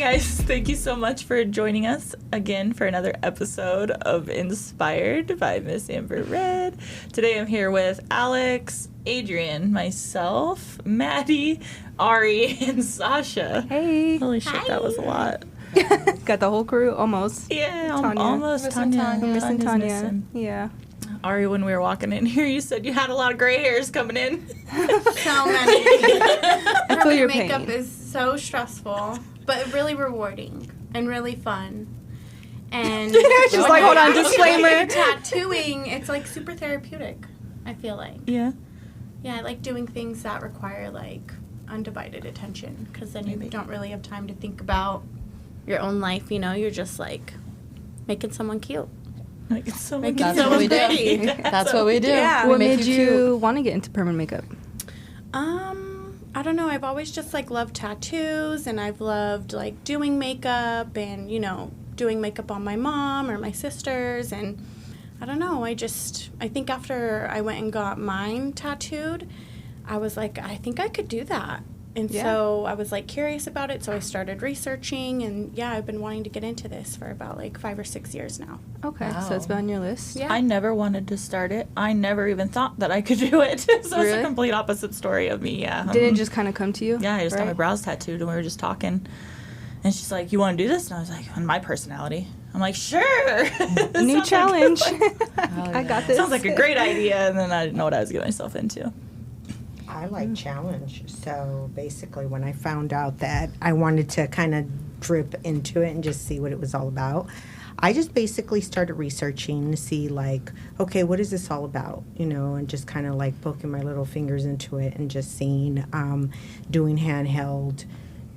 guys, thank you so much for joining us again for another episode of Inspired by Miss Amber Red. Today I'm here with Aleks, Adrienne, myself, Maddie, Ari, and Sasha. Hey. Holy shit, that was a lot. Got the whole crew almost. Yeah, Tanya. almost Tanya. Missing Tanya. Missing. Yeah. Ari, when we were walking in here, you said you had a lot of gray hairs coming in. So many. I feel your Makeup pain. is so stressful, but really rewarding and really fun. And She's like, hold on, when disclaimer. you're tattooing, it's like super therapeutic, I feel like. Yeah. Yeah, I like doing things that require like undivided attention, because then you don't really have time to think about your own life, you know? You're just like making someone cute. Like, it's so That's what we do. That's what we do. Yeah. What We make made you you want to get into permanent makeup? I don't know. I've always just like loved tattoos, and I've loved like doing makeup and, you know, doing makeup on my mom or my sisters. And I don't know. I think after I went and got mine tattooed, I was like, I think I could do that. And so I was like curious about it. So I started researching, and yeah, I've been wanting to get into this for about like 5 or 6 years now. Okay, Wow. so it's been on your list. Yeah. I never wanted to start it. I never even thought that I could do it. So it's Really? a complete opposite story of me, yeah. Did it just kind of come to you? Yeah, I just got my Right. brows tattooed and we were just talking. And she's like, you want to do this? And I was like, on my personality. I'm like, sure. New Sounds challenge. Like, I got this. sounds like a great idea. And then I didn't know what I was getting myself into. I like challenge. So basically, when I found out that I wanted to kind of drip into it and just see what it was all about, I just basically started researching to see, like, okay, what is this all about? You know, and just kind of like poking my little fingers into it and just seeing, doing handheld,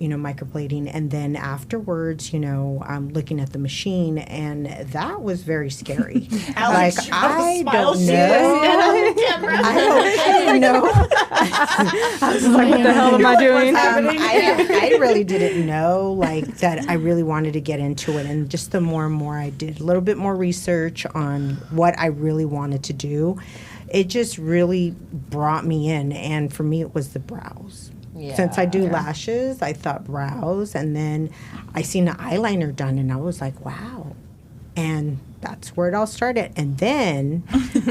you know, microblading, and then afterwards, you know, looking at the machine, and that was very scary. Like, I don't know. I didn't know. I was like, what the hell am I doing? I really didn't know, like, that I really wanted to get into it, and just the more and more I did a little bit more research on what I really wanted to do, it just really brought me in, and for me it was the brows. Since I do lashes, I thought brows, and then I seen an eyeliner done, and I was like, wow. And that's where it all started. And then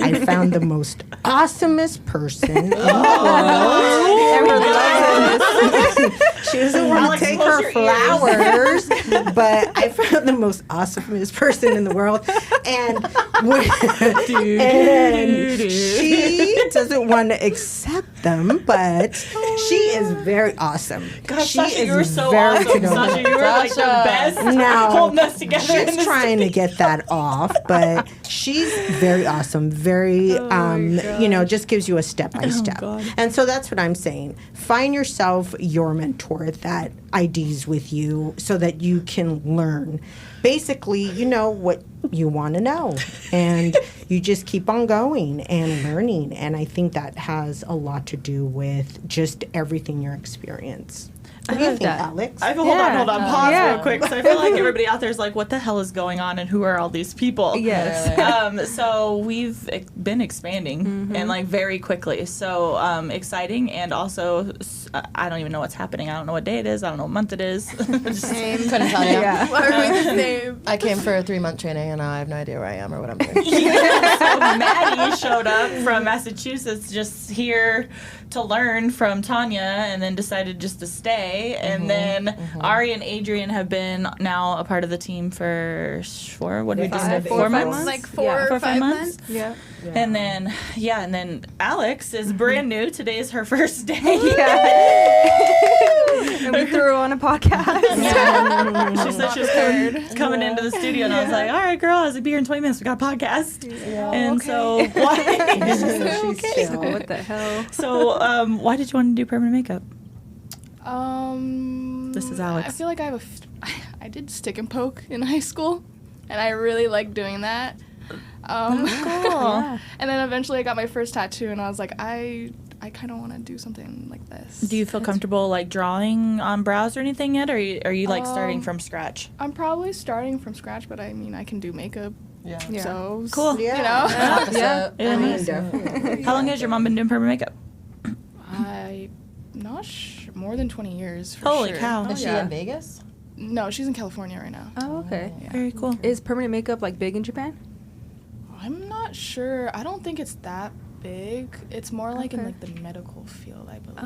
I found the most awesomest person in the world. She doesn't want to take her flowers, but I found the most awesomest person in the world. And, and she doesn't want to accept them, but she is very awesome. Gosh, she Sasha, is you were so very awesome. Sasha, you were like the best Now, holding us together. in she's this trying to get that off, but she's very awesome, very, you know, just gives you a step by step. God. And so that's what I'm saying. Find yourself your mentor that IDs with you so that you can learn. Basically, you know what you want to know, and you just keep on going and learning. And I think that has a lot to do with just everything you experience. What do you think, Aleks? Hold on. Pause Yeah. real quick. So I feel like everybody out there is like, what the hell is going on and who are all these people? Yes. So we've been expanding and like very quickly. So exciting, and also I don't even know what's happening. I don't know what day it is. I don't know what month it is. Same. Couldn't tell you. Yeah. Why are we the same? I came for a 3-month training, and I have no idea where I am or what I'm doing. So Maddie showed up from Massachusetts just here to learn from Tanya, and then decided just to stay. And then Ari and Adrienne have been now a part of the team for 4 months? Like 4 Yeah. or 5 months. Yeah. And then Aleks is brand new. Today is her first day. And we threw her on a podcast. She said she was coming into the studio, and I was like, all right, girl, I was like, be here in 20 minutes. We got a podcast. And so why? So what the hell? So why did you want to do permanent makeup? This is Aleks. I feel like I did stick and poke in high school, and I really liked doing that. Cool. Yeah. And then eventually I got my first tattoo, and I was like, I kind of want to do something like this. Do you feel comfortable like drawing on brows or anything yet, or are you like starting from scratch? I'm probably starting from scratch, but I mean, I can do makeup. Yeah. So Cool. Yeah. You know, Yeah. I mean, definitely. How long has your mom been doing permanent makeup? I'm not more than 20 years. For Holy sure. cow. Is she in Vegas? No, she's in California right now. Oh, okay. Yeah. Very cool. Is permanent makeup like big in Japan? I'm not sure. I don't think it's that big. It's more like in Okay. like the medical field, I believe.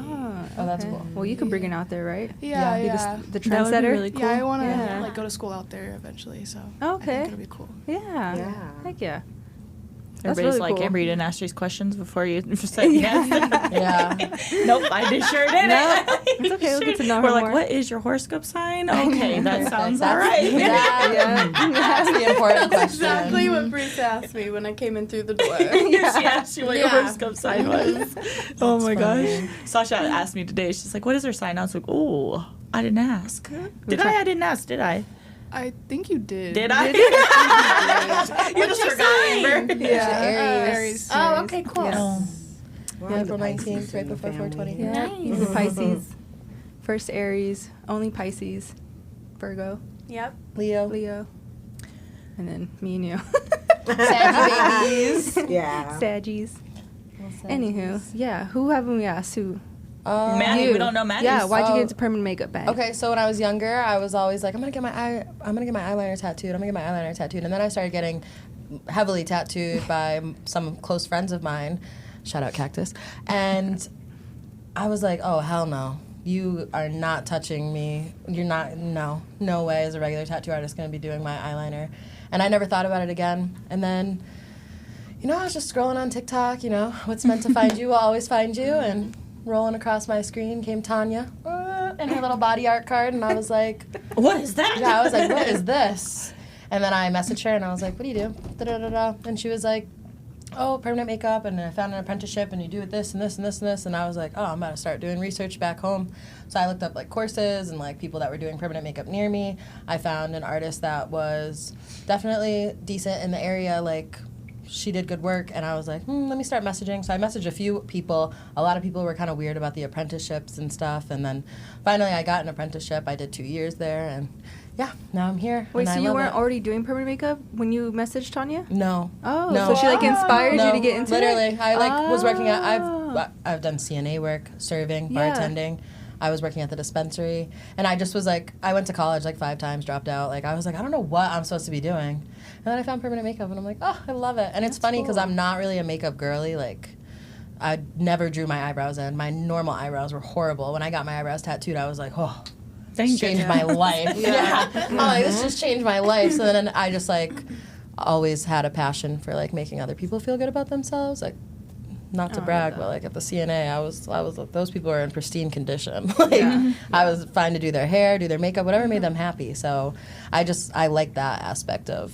Oh, that's okay. cool. Well, you could bring it out there, right? Yeah, Be yeah. the That would be trendsetter. really cool. Yeah, I want to Yeah. like go to school out there eventually, so Oh, I okay. think it'll be cool. Yeah. Yeah. Heck yeah. Everybody's really like, cool. Amber, you didn't ask these questions before you said yes. Yeah. Nope, I did sure didn't. No, it's okay, we'll get to know We're her like, more. what is your horoscope sign? Okay, that sounds all That's- right. Yeah. That's the important question. Exactly what Bruce asked me when I came in through the door. She asked you what your Yeah. horoscope sign was. Oh my gosh. Sasha asked me today. She's like, what is her sign? I was like, oh, I didn't ask. Did I? I didn't ask, did I? I think you did. Did I? You just forgot, Amber. Yeah. Aries. Oh, okay, cool. Yeah. Oh. Well, Yeah, the April Pisces 19th, right in the before family. 420. Yeah. Nice. Pisces. First Aries, only Pisces, Virgo, Yep. Leo. Leo, and then me and you. Sagittarius. Yeah. Saggies. Anywho, yeah. Who haven't we asked? Who? Maddie, You. we don't know Maddie. Yeah. Why'd you Oh. get into permanent makeup bag? Okay, so when I was younger, I was always like, I'm gonna get my eyeliner tattooed. And then I started getting heavily tattooed by some close friends of mine. Shout out Cactus. And I was like, oh hell no, you are not touching me. You're not. No way. As a regular tattoo artist, gonna be doing my eyeliner. And I never thought about it again. And then, I was just scrolling on TikTok. What's meant to find you will always find you. And rolling across my screen came Tanya and her little body art card, and I was like, What is that? yeah, I was like, what is this? And then I messaged her and I was like, what do you do? Da-da-da-da. And she was like, oh, permanent makeup, and I found an apprenticeship, and you do it this and this and this and this. And I was like, oh, I'm about to start doing research back home. So I looked up like courses and like people that were doing permanent makeup near me. I found an artist that was definitely decent in the area, like she did good work, and I was like, let me start messaging. So I messaged a few people. A lot of people were kind of weird about the apprenticeships and stuff, and then finally I got an apprenticeship. I did 2 years there, and yeah, now I'm here. Wait, and so I you love weren't it. already doing permanent makeup when you messaged Tanya? No. Oh, No. so she like inspired you to get into literally. it? I was working at, Oh. I've done CNA work, serving, Yeah. bartending. I was working at the dispensary, and I just was like, I went to college like 5 times, dropped out. Like I was like, I don't know what I'm supposed to be doing. And then I found permanent makeup, and I'm like, oh, I love it. And it's funny because I'm not really a makeup girly. Like I never drew my eyebrows in. My normal eyebrows were horrible. When I got my eyebrows tattooed, I was like, oh, this changed my life. Yeah. I'm like, this just changed my life. So then I just like always had a passion for like making other people feel good about themselves. Like, not to brag, but like at the CNA, I was those people are in pristine condition. Like I was fine to do their hair, do their makeup, whatever made them happy. So I like that aspect of,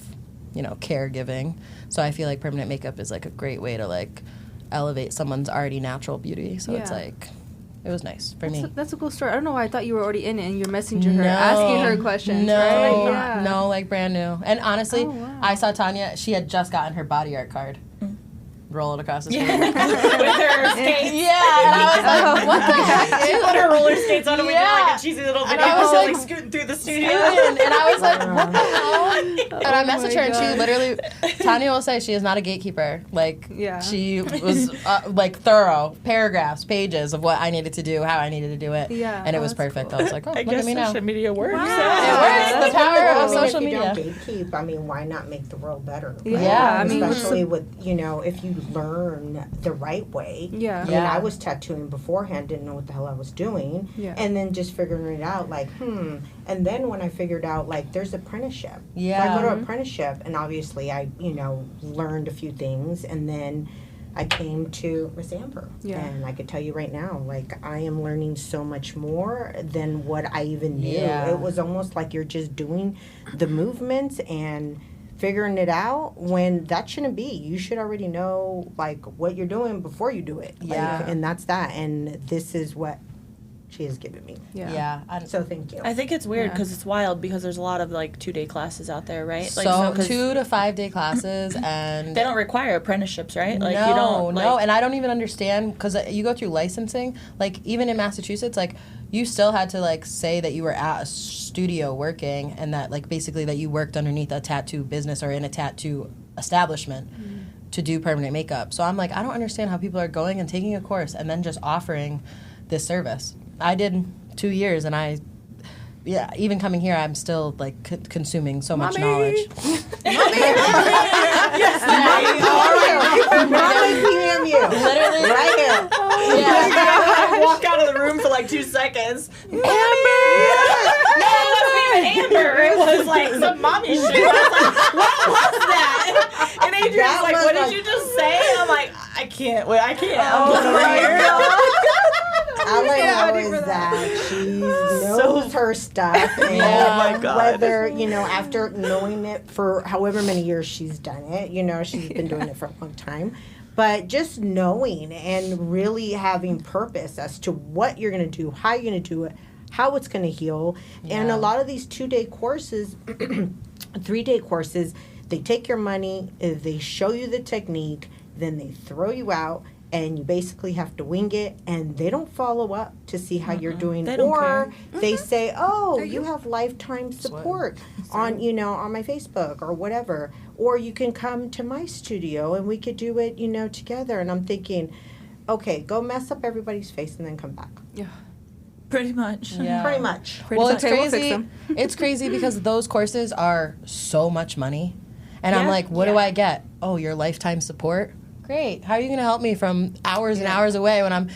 caregiving. So I feel like permanent makeup is like a great way to like elevate someone's already natural beauty. So it's Yeah. like, it was nice for me. That's a cool story. I don't know why I thought you were already in it and you're messaging her, asking her questions, No, right? Yeah. no, like brand new. And honestly, Oh, wow. I saw Tanya, she had just gotten her body art card. Roll it across the screen. With her skates. Yeah, and I was like, what the heck? She put her roller skates on and we did like Yeah. a cheesy little And video I was of her, like, scooting through the studio. And I was like, what the hell? And I messaged her, and she God. literally, Tanya will say she is not a gatekeeper. Like, Yeah. she was like thorough, paragraphs, pages of what I needed to do, how I needed to do it. Yeah. And it Oh, was that's perfect. cool. I was like, oh, I look guess at me now. social media works. It works. That's The power cool. of social if you media. don't gatekeep, why not make the world better? Right? Yeah, I mean, especially with if you learn the right way. Yeah. I mean, Yeah. I was tattooing beforehand, didn't know what the hell I was doing, Yeah. and then just figuring it out, like, and then when I figured out, like, there's apprenticeship. Yeah. So I go to apprenticeship, and obviously I, learned a few things, and then I came to Miss Amber. Yeah. And I could tell you right now, like, I am learning so much more than what I even knew. Yeah. It was almost like you're just doing the movements and figuring it out when that shouldn't be. You should already know, like, what you're doing before you do it. Yeah. Like, and that's that. And this is what she has given me. Yeah. So thank you. I think it's weird Yeah. because it's wild because there's a lot of like 2-day classes out there, right? Like, So 'cause 2 to 5 day classes, and they don't require apprenticeships, right? Like no, you don't. no, Like, and I don't even understand because you go through licensing. Like even in Massachusetts, like you still had to like say that you were at a studio working, and that like basically that you worked underneath a tattoo business or in a tattoo establishment to do permanent makeup. So I'm like, I don't understand how people are going and taking a course and then just offering this service. I did 2 years, and I yeah, even coming here, I'm still like consuming so much knowledge. Mommy PMU. Literally. Right here. I walk out of the room for like 2 seconds. Amber! No, it wasn't even Amber. It was like some mommy shit. I was like, what was that? And Adrienne's like, what did you just say? And I'm like, I can't. Wait, I can't. I'm going over here. All I know is that she knows her stuff. And Oh my God. whether, after knowing it for however many years she's done it, she's been doing it for a long time. But just knowing and really having purpose as to what you're going to do, how you're going to do it, how it's going to heal. Yeah. And a lot of these 2-day courses, 3-day courses, they take your money, they show you the technique, then they throw you out. And you basically have to wing it, and they don't follow up to see how you're doing, They don't or care. they say, "Oh, you have lifetime support on on my Facebook or whatever," or you can come to my studio and we could do it together. And I'm thinking, okay, go mess up everybody's face and then come back. Pretty much. Yeah. Pretty much. Well, it's Okay, we'll fix crazy. them. It's crazy because those courses are so much money, and I'm Yeah. like, what do I get? Oh, your lifetime support. Great. How are you going to help me from hours and hours away when I'm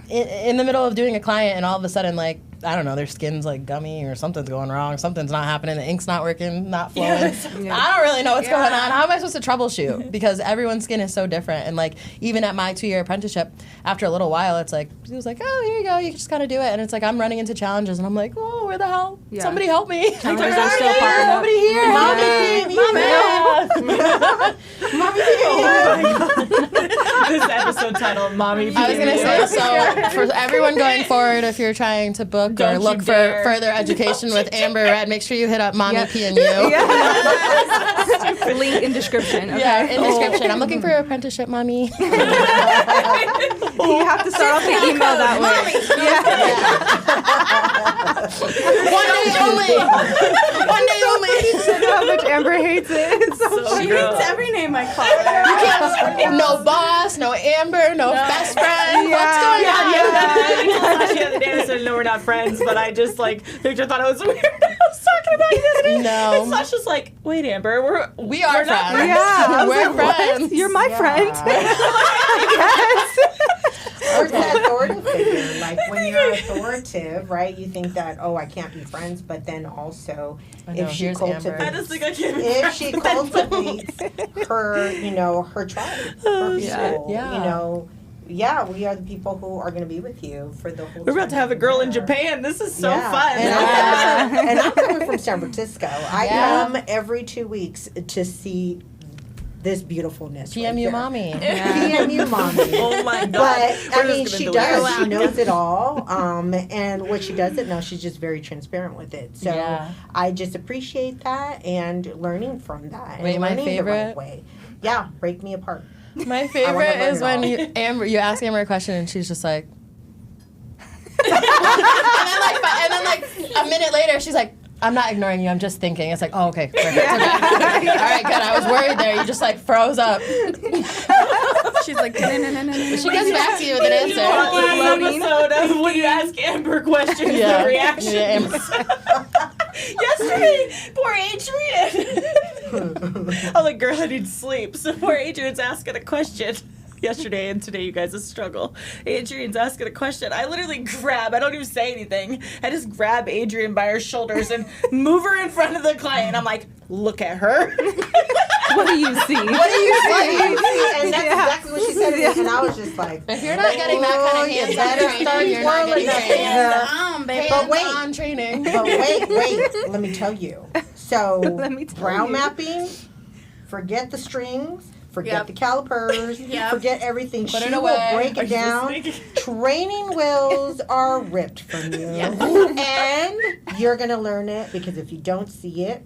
in the middle of doing a client and all of a sudden, like, I don't know, their skin's like gummy or something's going wrong, something's not happening, the ink's not working, not flowing. I don't really know what's going on. How am I supposed to troubleshoot? Because everyone's skin is so different. And like, even at my 2-year apprenticeship, after a little while, it's like, he was like, oh, here you go, you just got to do it. And it's like, I'm running into challenges and I'm like, oh, where the hell? Yeah. Somebody help me. Challenges are still popping up. Nobody here. Mommy, This episode title, Mommy I was gonna say, so for everyone going forward, if you're trying to book Don't or you look for dare. further education with Amber Red, make sure you hit up Mommy Yep. PMU. Link in description. Okay. Yeah, in description. I'm looking for your apprenticeship, Mommy. You have to start off the email that way. One day only. One day only. I know how much Amber hates it. It's so She hates every name I call her. No boss, no Amber, no best friend. What's going on? We told Sasha the other day, I said, no, we're not friends, but I just, Victor thought it was weird. I was talking about you the other day. No. And Sasha's like, wait, Amber, We are we're not friends. Yeah, I was We're like, what? friends. You're my friend. Or that authority figure. Like when you're authoritative, right? You think that, oh, I can't be friends, but then also I know, if she here's Amber. I just think I can't. if she cultivates her, her tribe, her people, Yeah. we are the people who are going to be with you for the whole We're about to time have a you're girl in there. Japan. This is so Yeah. fun. And I'm coming from San Francisco. I Yeah. come every 2 weeks to see this beautifulness. PMU right Mommy. PMU mommy. Oh my God. But We're I mean, just she gonna delete does. it. She knows it all. And what she doesn't know, she's just very transparent with it. So Yeah. I just appreciate that and learning from that. Wait, and my learning the right favorite- way. Yeah, break me apart. My favorite learn is it when all. you ask Amber a question and she's just like, and then like a minute later she's like, I'm not ignoring you, I'm just thinking. It's like, oh, okay, perfect. Okay. All right, good. I was worried there. You just like froze up. She's like, no. She gets back to you with an answer. Last episode of when you ask Amber questions, Yeah. the reactions. Yeah, Amber. Yesterday, poor Adrienne. I'm like, girl, I need sleep. So poor Adrienne's asking a question. Yesterday and today, you guys, a struggle. Adrienne's asking a question. I literally I don't even say anything. I just grab Adrienne by her shoulders and move her in front of the client. I'm like, look at her. What do you see? And that's exactly what she said to me. And I was just like, If you're not getting that kind of hands-on training, you're not getting trained. Baby. But wait. Hands-on training. But wait, let me tell you. So, Let me tell brown you. mapping, forget the strings, forget Yep. the calipers, Yep. forget everything. Put She it will away. break it down. Training wheels are ripped from you. And you're going to learn it because if you don't see it,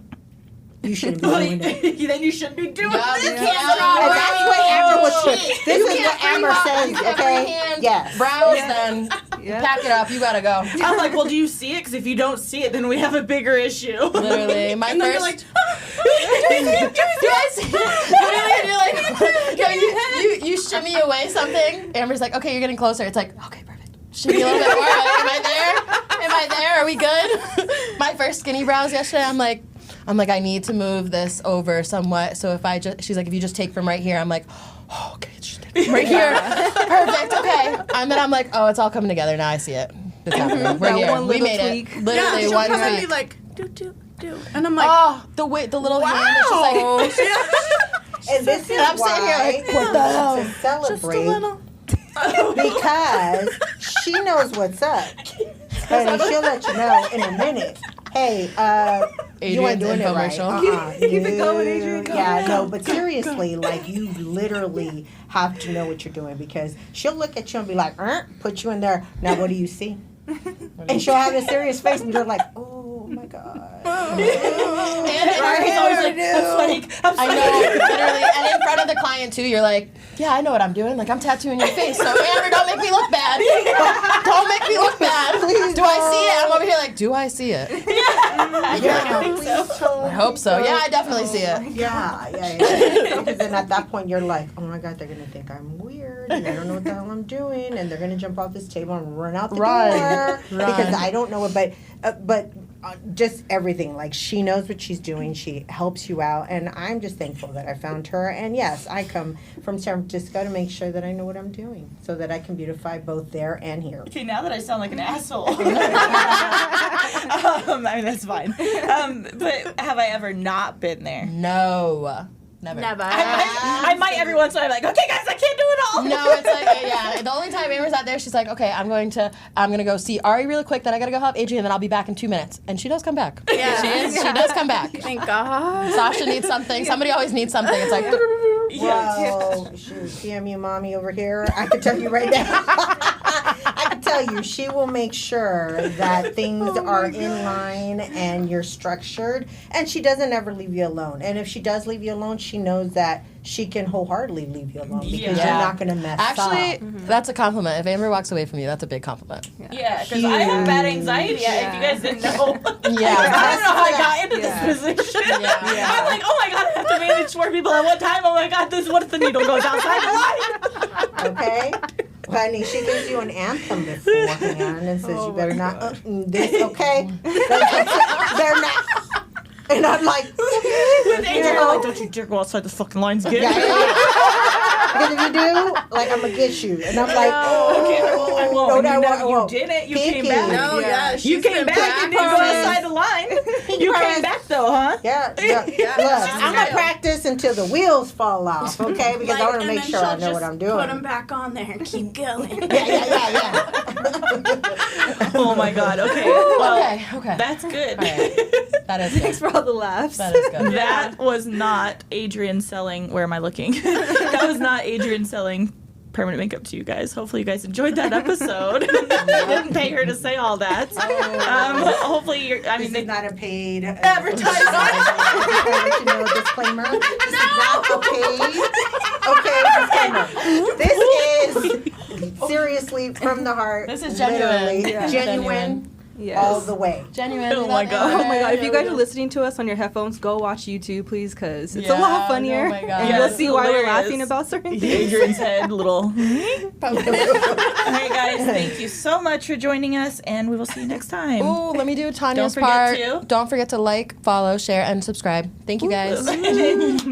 you shouldn't be doing it. Then you shouldn't be doing Yeah, this. you And that's what Amber was This is what Amber says, okay? Yes. Browse, then Yeah. pack it up. You gotta go. I'm like, well, do you see it? Because if you don't see it, then we have a bigger issue. Literally, my And then first. you're like, Yes. Literally, you're like, you shimmy away something. Amber's like, okay, you're getting closer. It's like, okay, perfect. Shimmy a little bit more. Like, am I there? Am I I there? Are we good? My first skinny brows yesterday, I'm like, I need to move this over somewhat. So she's like, if you just take from right here, I'm like, oh, okay, just take from right here. Perfect, okay. And then I'm like, oh, it's all coming together. Now I see it. It's happening. We're here. We made tweak. it. Literally she'll one come at me tweak. like, do. And I'm like, Oh, the little hand is just like, And this is I'm why, sitting here like, what the hell? to just a celebrate, little. because she knows what's up. And she'll let you know in a minute. Hey, you ain't Adrienne's doing it right. infomercial. Keep it going, Adrienne. Yeah, no, but seriously, like, you literally have to know what you're doing, because she'll look at you and be like, put you in there. Now, what do you see? And she'll have a serious face, and you're like, oh my God. And He's always like, I'm sweating. I know, literally. And in front of the client, too, you're like, yeah, I know what I'm doing. Like, I'm tattooing your face. So, Amber, don't make me look bad. Don't make me look bad. Please do I see it? I'm over here like, do I see it? I hope so. Yeah, I definitely see it. Yeah. Because then at that point, you're like, oh my God, they're going to think I'm weird, and I don't know what the hell I'm doing, and they're going to jump off this table and run out the door. Because I don't know it, but just everything. Like, she knows what she's doing. She helps you out, and I'm just thankful that I found her. And yes, I come from San Francisco to make sure that I know what I'm doing, so that I can beautify both there and here. Okay, now that I sound like an asshole. I mean, that's fine. But have I ever not been there? No. Never. I might every once in a while. I'm like, okay, guys, I can't do it all. No, it's like, yeah. The only time Amber's out there, she's like, okay, I'm gonna go see Ari really quick. Then I gotta go help Adrienne. Then I'll be back in 2 minutes. And she does come back. Yeah. She does come back. Thank God. Sasha needs something. Somebody always needs something. It's like, Whoa, shoot, PMU mommy over here. I can tell you right now. I can tell you, she will make sure that things are in line and you're structured. And she doesn't ever leave you alone. And if she does leave you alone, she knows that she can wholeheartedly leave you alone, because you're not going to mess up. actually, that's a compliment. If Amber walks away from you, that's a big compliment. Yeah, because I have bad anxiety. If you guys didn't know. Yeah. I don't know how I got into this position. Yeah. I'm like, oh my God, I have to manage 4 people at one time. Oh my God, what if the needle goes outside the line? Okay? Honey, she gives you an anthem beforehand and says, you better not, this, okay? They're not. And I'm like, With Adrienne, I'm like, don't you dare go outside the fucking lines again. Because if you do, like, I'm going to get you. And I'm like, Okay, I won't. I You won't. didn't. You Pinky. came back. No, yeah. You came back and didn't go outside the line. You came back though, huh? Yeah. Look, I'm going to practice until the wheels fall off, okay? Because I want to make sure I know what I'm doing. Put them back on there and keep going. Yeah. Oh my God. Okay. Well, Okay. that's good. All right. That is Thanks good. for all the laughs. That is good. That was not Adrienne selling. Where am I looking? That was not Adrienne selling permanent makeup to you guys. Hopefully, you guys enjoyed that episode. I didn't pay her to say all that. Hopefully, This is not a paid advertisement. I'll let you know a disclaimer. This is not a paid. Okay, disclaimer. This is seriously from the heart. This is genuine. Literally. Yeah. Genuine. Yes. All the way. Genuine. Oh my God. Oh my God! If you guys are listening to us on your headphones, go watch YouTube, please, because it's a Yeah, lot funnier, oh my God. and Yeah, you'll it's see why we're hilarious. laughing about certain things. Adrienne's head, little. All right, guys. Thank you so much for joining us, and we will see you next time. Ooh, let me do Tanya's Don't forget part. to- Don't forget to like, follow, share, and subscribe. Thank you guys. Bye.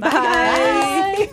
Bye.